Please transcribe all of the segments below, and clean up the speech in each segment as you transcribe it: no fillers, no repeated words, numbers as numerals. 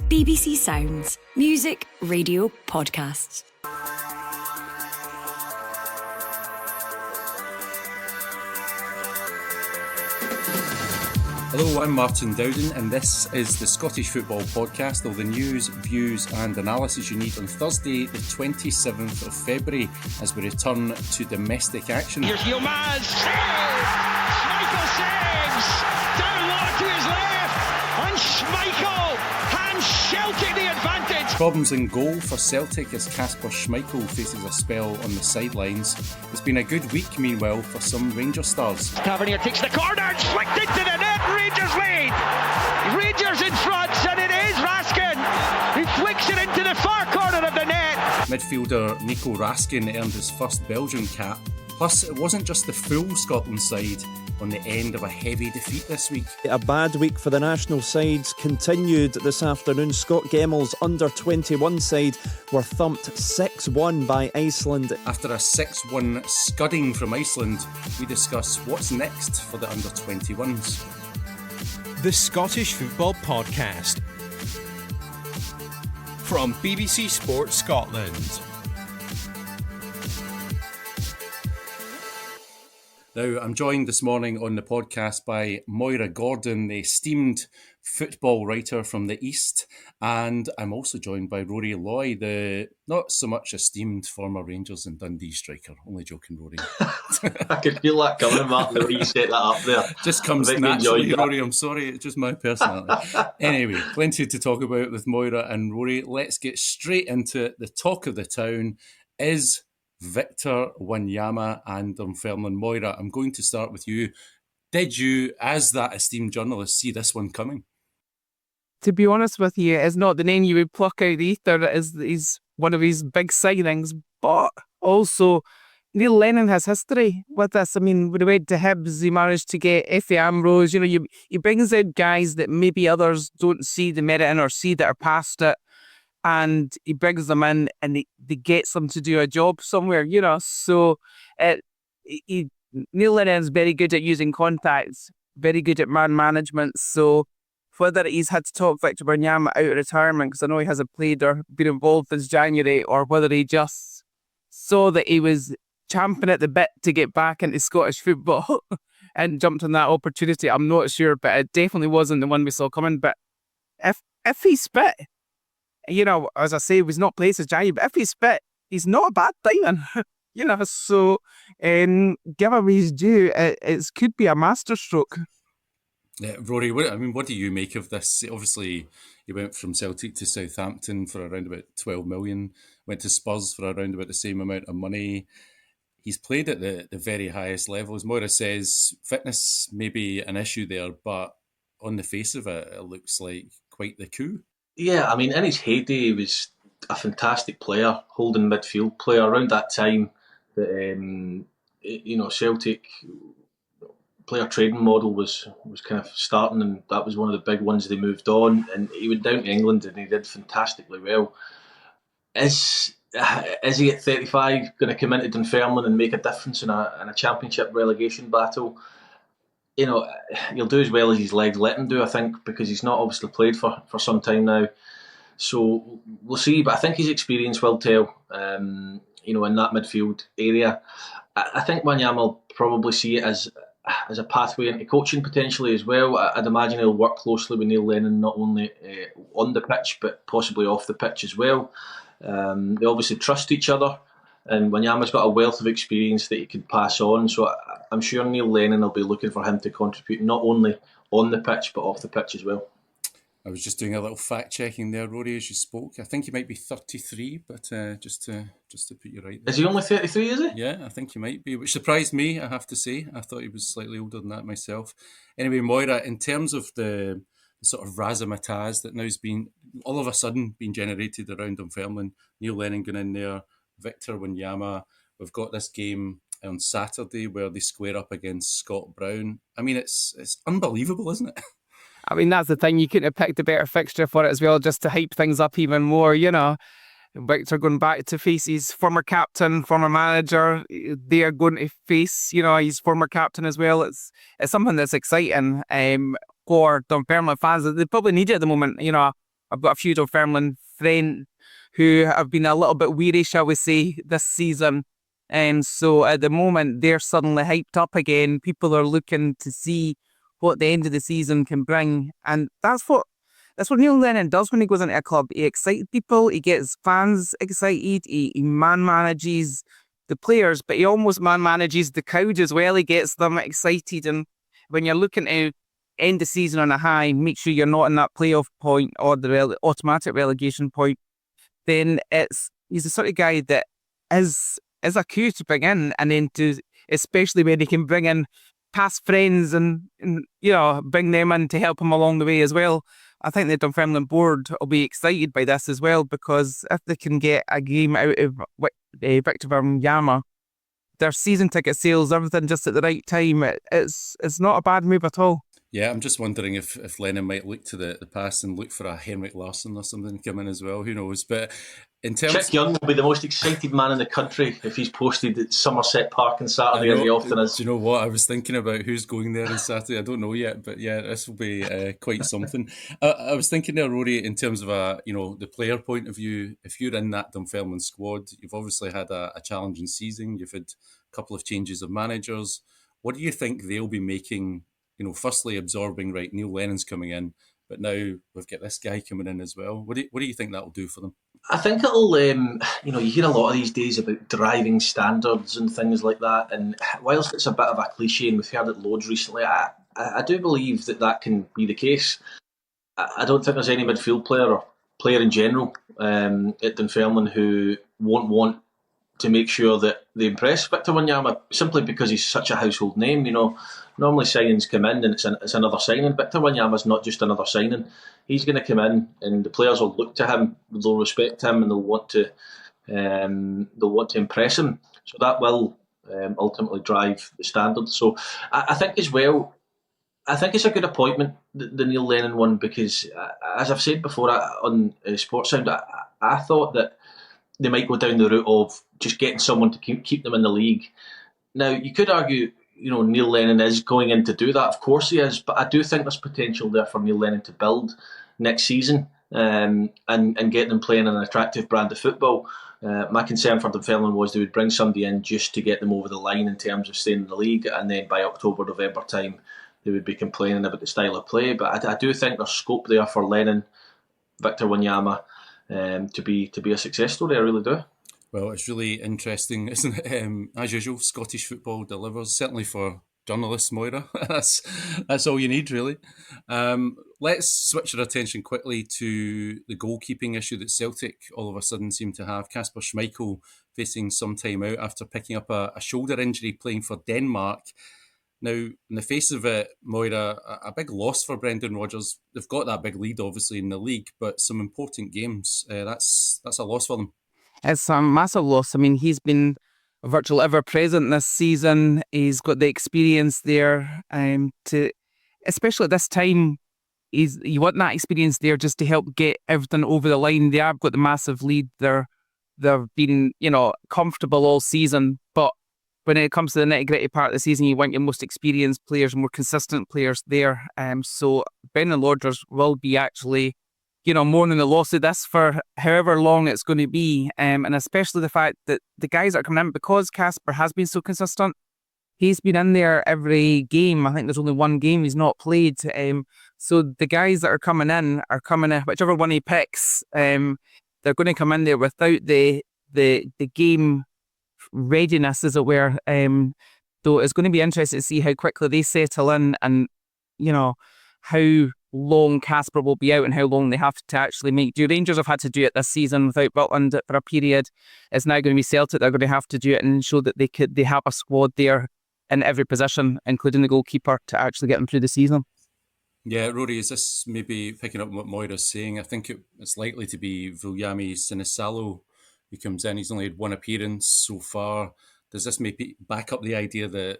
BBC Sounds. Music, radio, podcasts. Hello, I'm Martin Dowden, and this is the Scottish Football Podcast, all the news, views and analysis you need on Thursday, the 27th of February, as we return to domestic action. Here's Yilmaz, save! Schmeichel saves! Down low to his left, and Schmeichel hands Celtic the advantage. Problems in goal for Celtic as Kasper Schmeichel faces a spell on the sidelines. It's been a good week, meanwhile, for some Rangers stars. Tavernier takes the corner, and flicked into the net. Rangers lead. Rangers in front, and it is Raskin who flicks it into the far corner of the net. Midfielder Nicolas Raskin earned his first Belgian cap. Plus, it wasn't just the full Scotland side on the end of a heavy defeat this week. A bad week for the national sides continued this afternoon. Scott Gemmell's under-21 side were thumped 6-1 by Iceland. After a 6-1 scudding from Iceland, we discuss what's next for the under-21s. The Scottish Football Podcast from BBC Sport Scotland. Now, I'm joined this morning on the podcast by Moira Gordon, the esteemed football writer from the East, and I'm also joined by Rory Loy, the not so much esteemed former Rangers and Dundee striker. Only joking, Rory. I could feel that coming, Martin, the way you set that up there. Just comes naturally, Rory. I'm sorry, it's just my personality. Anyway, plenty to talk about with Moira and Rory. Let's get straight into it. The talk of the town is Victor Wanyama and Dunfermline. Moira, I'm going to start with you. Did you, as that esteemed journalist, see this one coming? To be honest with you, it's not the name you would pluck out either. Is one of his big signings, but also Neil Lennon has history with this. I mean, when he went to Hibs, he managed to get Effie Ambrose. You know, he brings out guys that maybe others don't see the merit in or see that are past it. And he brings them in and he gets them to do a job somewhere, you know. So Neil Lennon's very good at using contacts, very good at man management. So whether he's had to talk Victor Wanyama out of retirement, because I know he hasn't played or been involved since January, or whether he just saw that he was champing at the bit to get back into Scottish football and jumped on that opportunity, I'm not sure. But it definitely wasn't the one we saw coming. But if he's fit, you know, as I say, he was not played since January, but if he's fit, he's not a bad timing. You know, so give him his due. It could be a masterstroke. Yeah, Rory, what do you make of this? Obviously, he went from Celtic to Southampton for around about 12 million, went to Spurs for around about the same amount of money. He's played at the very highest level. As Moira says, fitness may be an issue there, but on the face of it, it looks like quite the coup. Yeah, I mean, in his heyday, he was a fantastic player, holding midfield player. Around that time, that Celtic player trading model was kind of starting, and that was one of the big ones they moved on. And he went down to England and he did fantastically well. Is he at 35 going to come into Dunfermline and make a difference in a championship relegation battle? You know, he'll do as well as his legs let him do, I think, because he's not obviously played for some time now. So we'll see, but I think his experience will tell, in that midfield area. I think Wanyama will probably see it as a pathway into coaching potentially as well. I'd imagine he'll work closely with Neil Lennon, not only on the pitch, but possibly off the pitch as well. They obviously trust each other, and Wanyama's got a wealth of experience that he can pass on. So I'm sure Neil Lennon will be looking for him to contribute not only on the pitch, but off the pitch as well. I was just doing a little fact checking there, Rory, as you spoke. I think he might be 33, but just to put you right there. Is he only 33, is he? Yeah, I think he might be, which surprised me, I have to say. I thought he was slightly older than that myself. Anyway, Moira, in terms of the sort of razzmatazz that now's been all of a sudden being generated around Dunfermline, Neil Lennon going in there, Victor Wanyama, we've got this game on Saturday where they square up against Scott Brown. I mean, it's unbelievable, isn't it? I mean, that's the thing. You couldn't have picked a better fixture for it as well, just to hype things up even more, you know. Victor going back to face his former captain, former manager. They are going to face, you know, his former captain as well. It's something that's exciting for Dunfermline fans. They probably need it at the moment, you know. I've got a few Dunfermline friends who have been a little bit weary, shall we say, this season. And so at the moment, they're suddenly hyped up again. People are looking to see what the end of the season can bring. And that's what Neil Lennon does when he goes into a club. He excites people, he gets fans excited, he man-manages the players, but he almost man-manages the crowd as well. He gets them excited. And when you're looking to end the season on a high, make sure you're not in that playoff point or the automatic relegation point, then he's the sort of guy that is a coup to bring in, and then especially when he can bring in past friends and bring them in to help him along the way as well. I think the Dunfermline board will be excited by this as well, because if they can get a game out of Victor Wanyama, their season ticket sales, everything just at the right time, it's not a bad move at all. Yeah, I'm just wondering if Lennon might look to the past and look for a Henrik Larsson or something to come in as well. Who knows? But in terms, Chick Young will be the most excited man in the country if he's posted at Somerset Park on Saturday, as he often is. Do you know what? I was thinking about who's going there on Saturday. I don't know yet, but yeah, this will be quite something. I was thinking there, Rory, in terms of the player point of view. If you're in that Dunfermline squad, you've obviously had a challenging season. You've had a couple of changes of managers. What do you think they'll be making? Firstly absorbing, right, Neil Lennon's coming in, but now we've got this guy coming in as well. What do you think that'll do for them? I think it'll, you hear a lot of these days about driving standards and things like that. And whilst it's a bit of a cliche, and we've heard it loads recently, I do believe that can be the case. I don't think there's any midfield player or player in general at Dunfermline who won't want to make sure that they impress Victor Wanyama, simply because he's such a household name. Normally signings come in and it's another signing. Victor Wanyama's not just another signing. He's going to come in and the players will look to him, they'll respect him, and they'll want to impress him. So that will ultimately drive the standards. So I think as well, I think it's a good appointment, the Neil Lennon one, because as I've said before on Sports Sound, I thought that they might go down the route of just getting someone to keep them in the league. Now, you could argue, Neil Lennon is going in to do that. Of course he is, but I do think there's potential there for Neil Lennon to build next season and get them playing an attractive brand of football. My concern for Dunfermline was they would bring somebody in just to get them over the line in terms of staying in the league, and then by October, November time, they would be complaining about the style of play. But I do think there's scope there for Lennon, Victor Wanyama, to be a success story. I really do. Well, it's really interesting, isn't it? As usual, Scottish football delivers, certainly for journalists, Moira. That's all you need, really. Let's switch our attention quickly to the goalkeeping issue that Celtic all of a sudden seem to have. Kasper Schmeichel facing some time out after picking up a shoulder injury playing for Denmark. Now, in the face of it, Moira, a big loss for Brendan Rodgers. They've got that big lead, obviously, in the league, but some important games. That's a loss for them. It's a massive loss. I mean, he's been virtually ever present this season. He's got the experience there especially at this time. You want that experience there just to help get everything over the line. They have got the massive lead. They've been, comfortable all season, but when it comes to the nitty-gritty part of the season, you want your most experienced players, more consistent players there. So Brendan Rodgers will be actually, mourning the loss of this for however long it's going to be. And especially the fact that the guys that are coming in, because Kasper has been so consistent, he's been in there every game. I think there's only one game he's not played. So the guys that are coming in, whichever one he picks, they're going to come in there without the game readiness, as it were. So it's going to be interesting to see how quickly they settle in, and how long Kasper will be out and how long they have to actually make do. Rangers have had to do it this season without Butland for a period. It's now going to be Celtic. They're going to have to do it and show that they have a squad there in every position, including the goalkeeper, to actually get them through the season. Yeah, Rory, is this maybe picking up what Moira's saying? I think it's likely to be Viljami Sinisalo who comes in. He's only had one appearance so far. Does this maybe back up the idea that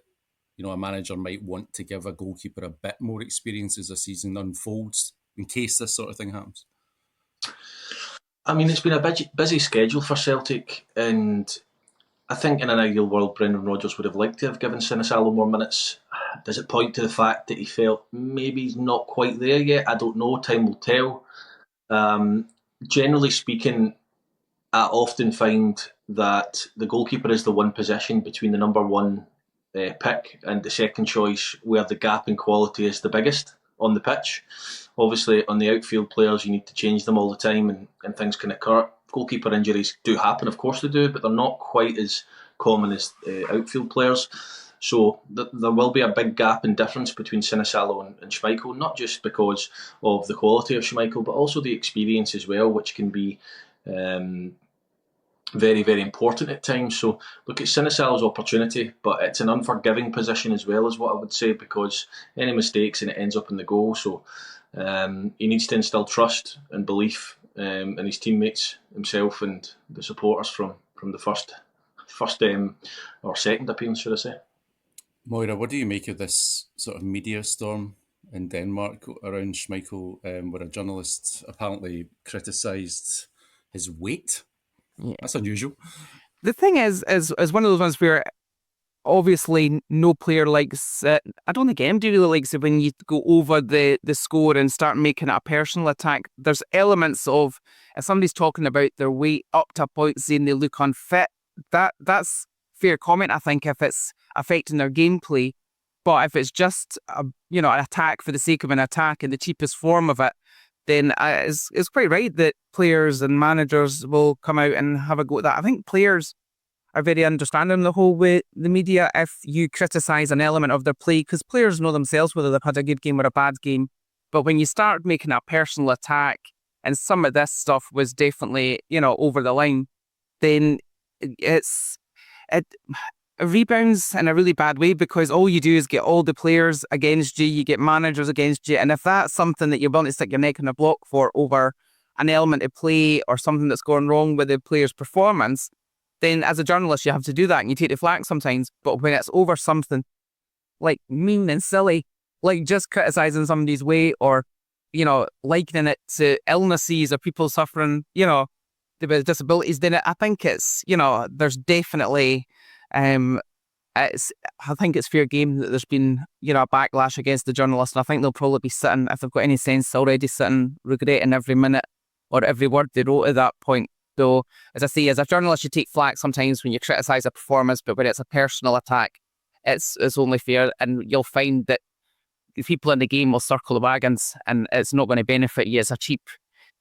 a manager might want to give a goalkeeper a bit more experience as the season unfolds in case this sort of thing happens? I mean, it's been a busy schedule for Celtic, and I think in an ideal world, Brendan Rodgers would have liked to have given Sinisalo more minutes. Does it point to the fact that he felt maybe he's not quite there yet? I don't know. Time will tell. Generally speaking, I often find that the goalkeeper is the one position between the number one pick and the second choice where the gap in quality is the biggest on the pitch. Obviously, on the outfield players, you need to change them all the time and things can occur. Goalkeeper injuries do happen, of course they do, but they're not quite as common as outfield players. So there will be a big gap in difference between Sinisalo and Schmeichel, not just because of the quality of Schmeichel, but also the experience as well, which can be very, very important at times. So look at Sinisalo's opportunity, but it's an unforgiving position as well, is what I would say, because any mistakes and it ends up in the goal. So he needs to instill trust and belief in his teammates, himself, and the supporters from the first or second appearance, should I say. Moira, what do you make of this sort of media storm in Denmark around Schmeichel, where a journalist apparently criticised his weight? Yeah. That's unusual. The thing is one of those ones where obviously no player likes it. I don't think anybody really likes it when you go over the score and start making it a personal attack. There's elements of, if somebody's talking about their weight up to a point saying they look unfit, that's fair comment, I think, if it's affecting their gameplay. But if it's just an attack for the sake of an attack in the cheapest form of it, then it's quite right that players and managers will come out and have a go at that. I think players are very understanding the whole way the media if you criticise an element of their play, because players know themselves whether they've had a good game or a bad game. But when you start making a personal attack, and some of this stuff was definitely, over the line, then it rebounds in a really bad way, because all you do is get all the players against you, you get managers against you, and if that's something that you're willing to stick your neck in a block for over an element of play or something that's going wrong with the player's performance, then as a journalist you have to do that and you take the flak sometimes. But when it's over something like mean and silly, like just criticising somebody's weight or, likening it to illnesses or people suffering, with disabilities, then I think it's, there's definitely I think it's fair game that there's been, a backlash against the journalists, and I think they'll probably be sitting, if they've got any sense, already sitting regretting every minute or every word they wrote at that point. So, as I say, as a journalist, you take flak sometimes when you criticise a performance, but when it's a personal attack, it's only fair, and you'll find that the people in the game will circle the wagons, and it's not going to benefit you. It's a cheap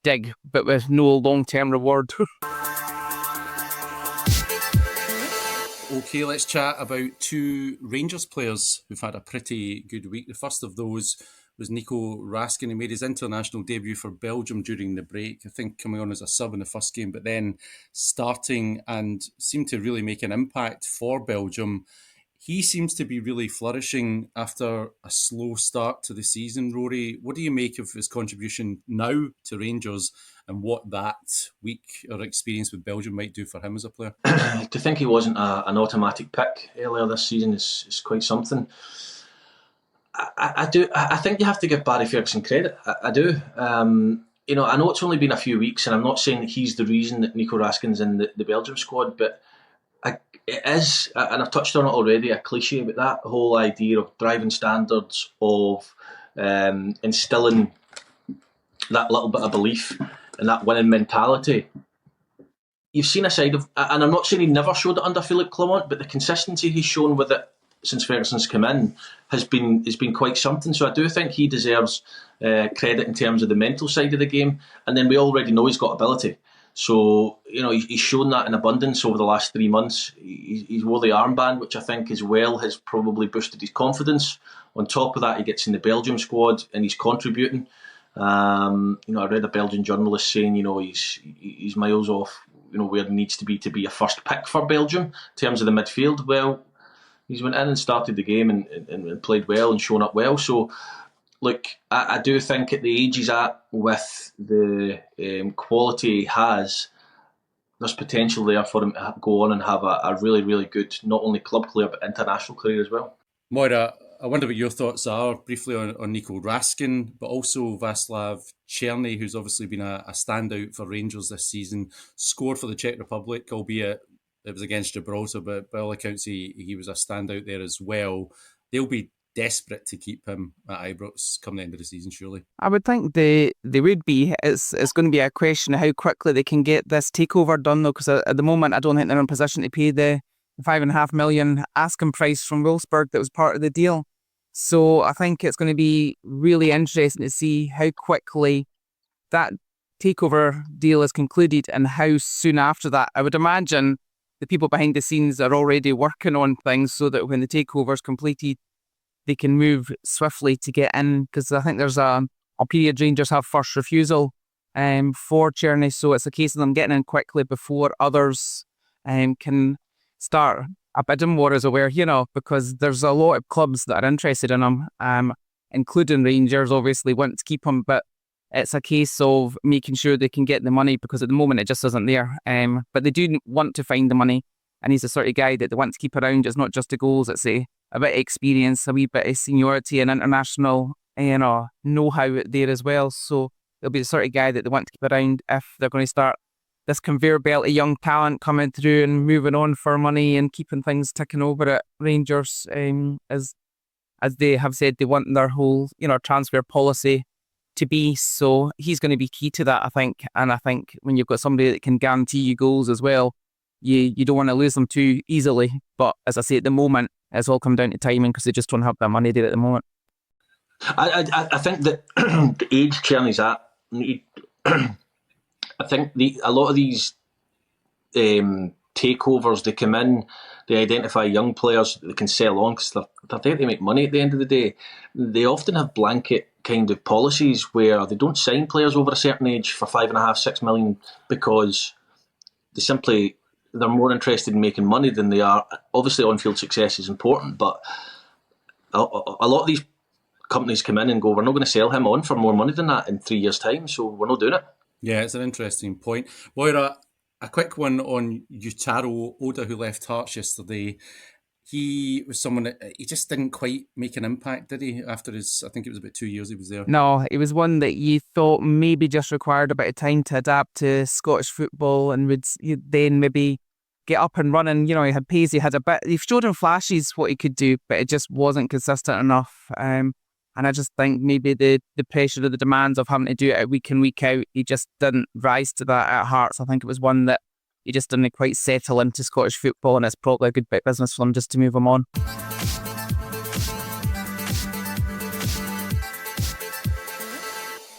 dig, but with no long-term reward. Okay, let's chat about two Rangers players who've had a pretty good week. The first of those was Nicolas Raskin. He made his international debut for Belgium during the break, I think coming on as a sub in the first game, but then starting and seemed to really make an impact for Belgium. He seems to be really flourishing after a slow start to the season. Rory, what do you make of his contribution now to Rangers and what that week or experience with Belgium might do for him as a player? To think he wasn't an automatic pick earlier this season is quite something. I think you have to give Barry Ferguson credit. I do. I know it's only been a few weeks, and I'm not saying that he's the reason that Nico Raskin's in the Belgium squad, but it is, and I've touched on it already, a cliche, but that whole idea of driving standards, of instilling that little bit of belief and that winning mentality. You've seen a side of, and I'm not saying he never showed it under Philippe Clement, but the consistency he's shown with it since Ferguson's come in has been quite something. So I do think he deserves credit in terms of the mental side of the game. And then we already know he's got ability. So, he's shown that in abundance over the last 3 months. He's wore the armband, which I think as well has probably boosted his confidence. On top of that, he gets in the Belgium squad and he's contributing. I read a Belgian journalist saying, he's miles off, where he needs to be a first pick for Belgium in terms of the midfield. Well, he's went in and started the game and played well and shown up well. So, look, I do think at the age he's at, with the quality he has, there's potential there for him to go on and have a really, really good, not only club career, but international career as well. Moira, I wonder what your thoughts are briefly on Nico Raskin, but also Václav Černý, who's obviously been a standout for Rangers this season, scored for the Czech Republic, albeit it was against Gibraltar, but by all accounts he was a standout there as well. They'll be desperate to keep him at Ibrox come the end of the season, surely. I would think they would be. It's going to be a question of how quickly they can get this takeover done, though, because at the moment I don't think they're in a position to pay the $5.5 million asking price from Wolfsburg that was part of the deal. So I think it's going to be really interesting to see how quickly that takeover deal is concluded and how soon after that. I would imagine the people behind the scenes are already working on things so that when the takeover is completed, they can move swiftly to get in, because I think there's a period Rangers have first refusal for Tierney, so it's a case of them getting in quickly before others can start a bidding war, as it were, because there's a lot of clubs that are interested in him, including Rangers obviously want to keep him, but it's a case of making sure they can get the money, because at the moment it just isn't there. But they do want to find the money, and he's the sort of guy that they want to keep around. It's not just the goals, it's a bit of experience, a wee bit of seniority and international know-how there as well. So he'll be the sort of guy that they want to keep around if they're going to start this conveyor belt of young talent coming through and moving on for money and keeping things ticking over at Rangers, as they have said they want their whole transfer policy to be. So he's going to be key to that, I think. And I think when you've got somebody that can guarantee you goals as well, you don't want to lose them too easily. But as I say, at the moment, it's all come down to timing, because they just don't have that money there at the moment. I think that the age Tierney's at, I think a lot of these takeovers, they come in, they identify young players that they can sell on because they're there to make money at the end of the day. They often have blanket kind of policies where they don't sign players over a certain age for $5.5-6 million because they're more interested in making money than they are. Obviously, on-field success is important, but a lot of these companies come in and go, we're not going to sell him on for more money than that in 3 years' time, so we're not doing it. Yeah, it's an interesting point. Moira, a quick one on Yutaro Oda, who left Hearts yesterday. He was someone that he just didn't quite make an impact, did he? After I think it was about 2 years he was there. No, it was one that you thought maybe just required a bit of time to adapt to Scottish football and would then maybe get up and running. He had pace, he showed in flashes what he could do, but it just wasn't consistent enough. And I just think maybe the pressure of the demands of having to do it week in, week out, he just didn't rise to that at Hearts. I think it was one that he just didn't quite settle into Scottish football, and it's probably a good bit of business for him just to move him on.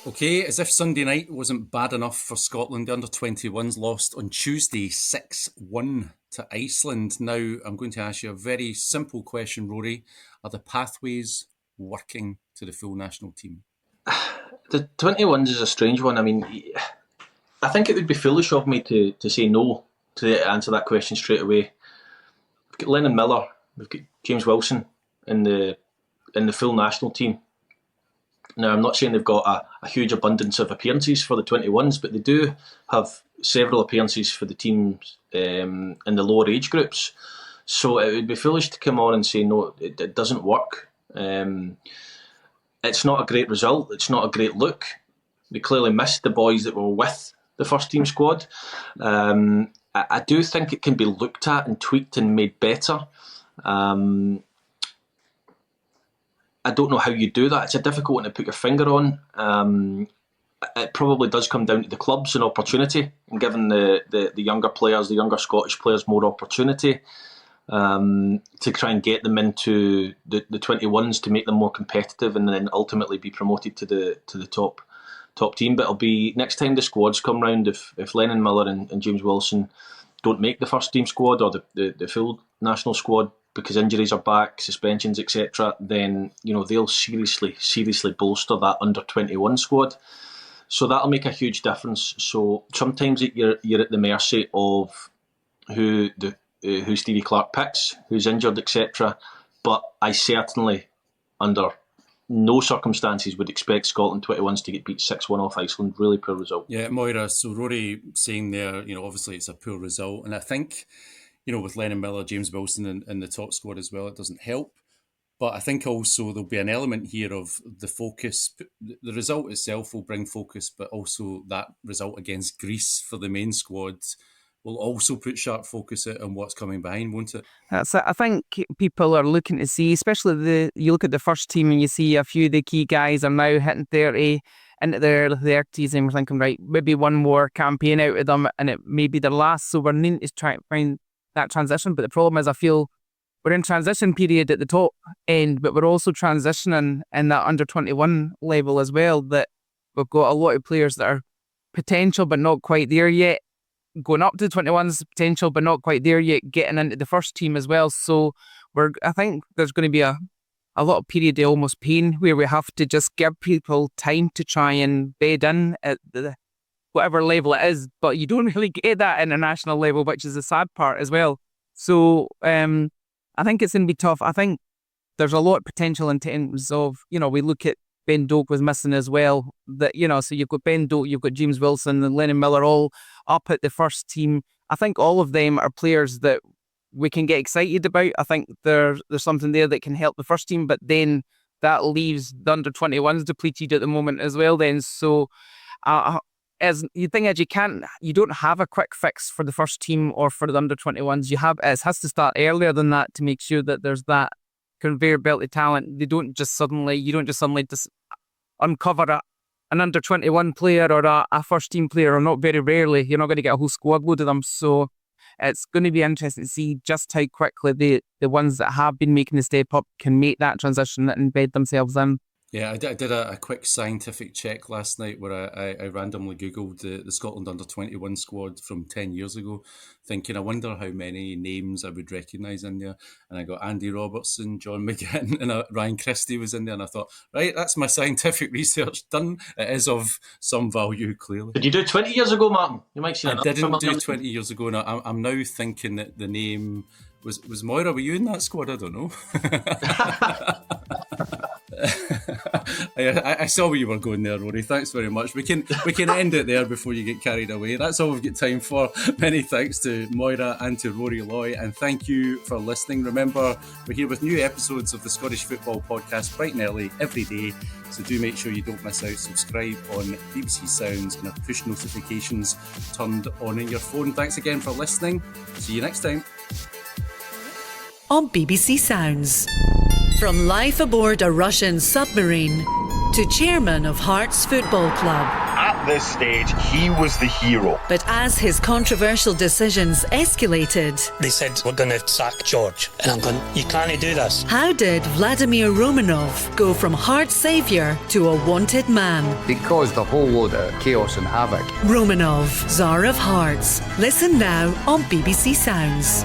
Okay, as if Sunday night wasn't bad enough for Scotland, the under-21s lost on Tuesday 6-1 to Iceland. Now, I'm going to ask you a very simple question, Rory. Are the pathways working to the full national team? The 21s is a strange one. I mean, I think it would be foolish of me to say no to answer that question straight away. We've got Lennon Miller, we've got James Wilson in the full national team. Now, I'm not saying they've got a huge abundance of appearances for the 21s, but they do have several appearances for the teams in the lower age groups. So it would be foolish to come on and say, no, it doesn't work. It's not a great result. It's not a great look. They clearly missed the boys that were with the first team squad. I do think it can be looked at and tweaked and made better. I don't know how you do that. It's a difficult one to put your finger on. It probably does come down to the clubs and opportunity, and giving the younger players, the younger Scottish players, more opportunity to try and get them into the 21s to make them more competitive, and then ultimately be promoted to the top team. But it'll be next time the squads come round, if Lennon Miller and James Wilson don't make the first team squad or the full national squad because injuries are back, suspensions, etc., then they'll seriously bolster that under-21 squad. So that'll make a huge difference. So sometimes you're at the mercy of who Stevie Clarke picks, who's injured, etc. But I certainly, under no circumstances, would expect Scotland 21s to get beat 6-1 off Iceland. Really poor result. Yeah, Moira, so Rory saying there, obviously it's a poor result. And I think, with Lennon Miller, James Wilson in the top squad as well, it doesn't help. But I think also there'll be an element here of the focus. The result itself will bring focus, but also that result against Greece for the main squad will also put sharp focus on what's coming behind, won't it? That's it. I think people are looking to see, especially you look at the first team and you see a few of the key guys are now hitting 30 into their 30s, and we're thinking, right, maybe one more campaign out of them and it may be their last. So we're needing to try and find that transition. But the problem is, I feel we're in transition period at the top end, but we're also transitioning in that under-21 level as well, that we've got a lot of players that are potential but not quite there yet. Going up to the 21s, potential but not quite there yet, getting into the first team as well. So I think there's going to be a lot of period of almost pain where we have to just give people time to try and bed in at whatever level it is. But you don't really get that international level, which is the sad part as well. So I think it's going to be tough. I think there's a lot of potential in terms of, we look at Ben Doak was missing as well. That so you've got Ben Doak, you've got James Wilson and Lennon Miller all up at the first team. I think all of them are players that we can get excited about. I think there's something there that can help the first team, but then that leaves the under-21s depleted at the moment as well. Then so as you think, you don't have a quick fix for the first team or for the under-21s. It has to start earlier than that to make sure that there's that conveyor belt of talent. You don't just suddenly uncover an under-21 player or a first team player, or not very rarely. You're not going to get a whole squad load of them. So it's going to be interesting to see just how quickly the ones that have been making the step up can make that transition and embed themselves in. Yeah, I did a quick scientific check last night where I randomly Googled the Scotland under-21 squad from 10 years ago, thinking, I wonder how many names I would recognise in there. And I got Andy Robertson, John McGinn, and Ryan Christie was in there. And I thought, right, that's my scientific research done. It is of some value, clearly. Did you do 20 years ago, Martin? You might see I didn't do 20 years ago. And I'm now thinking that the name was Moira. Were you in that squad? I don't know. I saw where you were going there, Rory. Thanks very much. We can end it there before you get carried away. That's all we've got time for. Many thanks to Moira and to Rory Loy, and thank you for listening. Remember, we're here with new episodes of the Scottish Football Podcast bright and early every day, so do make sure you don't miss out. Subscribe on BBC Sounds and have push notifications turned on in your phone. Thanks again for listening. See you next time. On BBC Sounds. From life aboard a Russian submarine to chairman of Hearts Football Club. At this stage, he was the hero. But as his controversial decisions escalated... They said, we're going to sack George. And I'm going, you can't do this. How did Vladimir Romanov go from Hearts saviour to a wanted man? He caused a whole load of chaos and havoc. Romanov, Tsar of Hearts. Listen now on BBC Sounds.